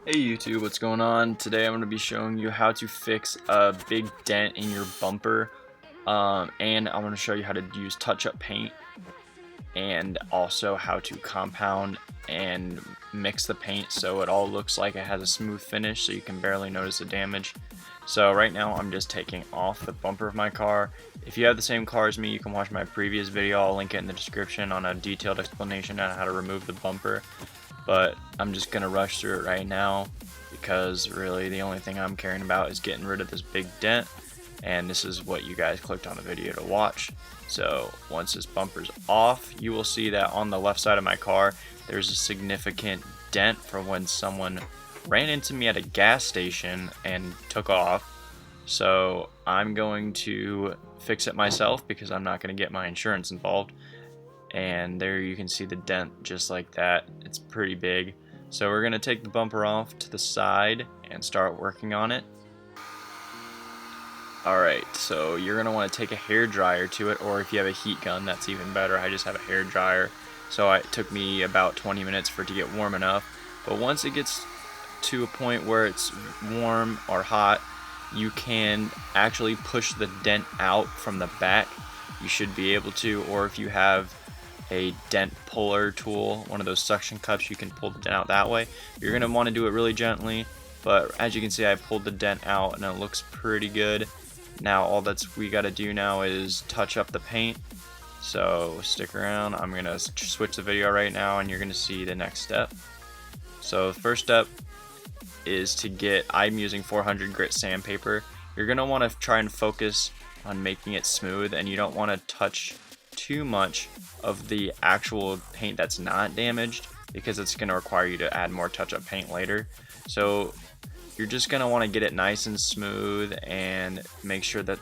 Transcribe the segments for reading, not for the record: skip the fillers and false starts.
Hey YouTube, what's going on? Today I'm going to be showing you how to fix a big dent in your bumper, and I'm going to show you how to use touch-up paint, and also how to compound and mix the paint so it all looks like it has a smooth finish so you can barely notice the damage. So right now I'm just taking off the bumper of my car. If you have the same car as me, you can watch my previous video. I'll link it in the description on a detailed explanation on how to remove the bumper. But I'm just gonna rush through it right now because really the only thing I'm caring about is getting rid of this big dent, and this is what you guys clicked on the video to watch. So once this bumper's off, you will see that on the left side of my car there's a significant dent from when someone ran into me at a gas station and took off. So I'm going to fix it myself because I'm not going to get my insurance involved. And there you can see the dent just like that. It's pretty big. So we're going to take the bumper off to the side and start working on it. Alright, so you're going to want to take a hair dryer to it, or if you have a heat gun, that's even better. I just have a hair dryer, so it took me about 20 minutes for it to get warm enough. But once it gets to a point where it's warm or hot, you can actually push the dent out from the back. You should be able to, or if you have a dent puller tool, one of those suction cups, you can pull the dent out that way. You're going to want to do it really gently, but as you can see, I pulled the dent out and it looks pretty good. Now all we got to do now is touch up the paint. So stick around. I'm going to switch the video right now and you're going to see the next step. So the first step is I'm using 400 grit sandpaper. You're going to want to try and focus on making it smooth, and you don't want to touch too much of the actual paint that's not damaged because it's going to require you to add more touch-up paint later. So you're just going to want to get it nice and smooth and make sure that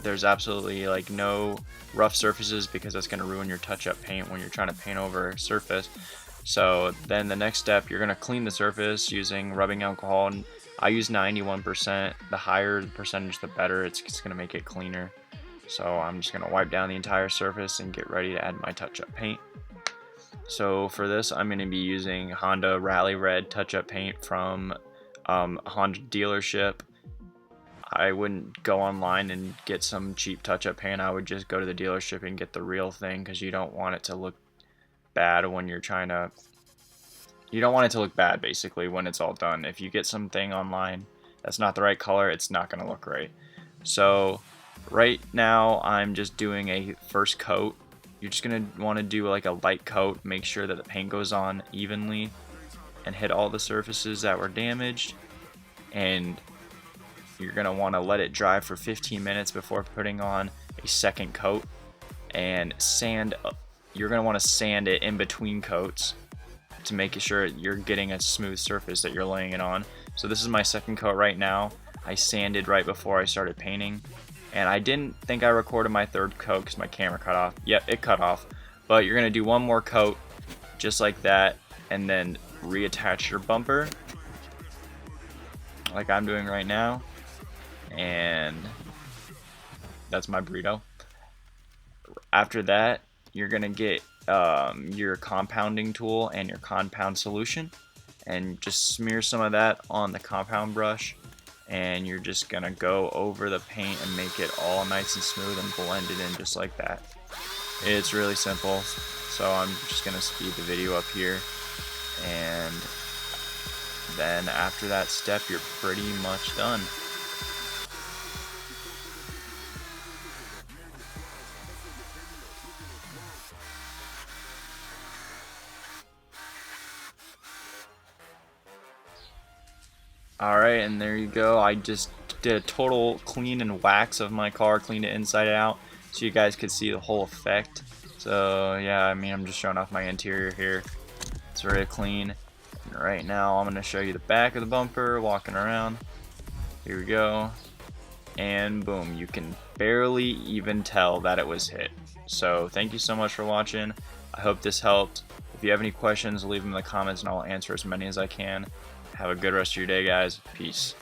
there's absolutely like no rough surfaces, because that's going to ruin your touch-up paint when you're trying to paint over a surface. So then the next step, you're going to clean the surface using rubbing alcohol, and I use 91%. The higher the percentage, the better. It's going to make it cleaner. So I'm just going to wipe down the entire surface and get ready to add my touch-up paint. So for this, I'm going to be using Honda Rally Red touch-up paint from a Honda dealership. I wouldn't go online and get some cheap touch-up paint. I would just go to the dealership and get the real thing, because you don't want it to look bad when you're trying to... You don't want it to look bad, basically, when it's all done. If you get something online that's not the right color, it's not going to look right. So right now I'm just doing a first coat. You're just going to want to do like a light coat, make sure that the paint goes on evenly and hit all the surfaces that were damaged. And you're going to want to let it dry for 15 minutes before putting on a second coat. And you're going to want to sand it in between coats to make sure you're getting a smooth surface that you're laying it on. So this is my second coat right now. I sanded right before I started painting. And I didn't think I recorded my third coat because my camera cut off. Yep, it cut off. But you're going to do one more coat just like that, and then reattach your bumper like I'm doing right now. And that's my burrito. After that, you're going to get your compounding tool and your compound solution, and just smear some of that on the compound brush. And you're just gonna go over the paint and make it all nice and smooth and blend it in just like that. It's really simple. So I'm just gonna speed the video up here, and then after that step you're pretty much done. Alright, and there you go. I just did a total clean and wax of my car, cleaned it inside out so you guys could see the whole effect. So yeah, I mean, I'm just showing off my interior here. It's very clean. And right now I'm going to show you the back of the bumper, walking around. Here we go. And boom, you can barely even tell that it was hit. So thank you so much for watching. I hope this helped. If you have any questions, leave them in the comments and I'll answer as many as I can. Have a good rest of your day, guys. Peace.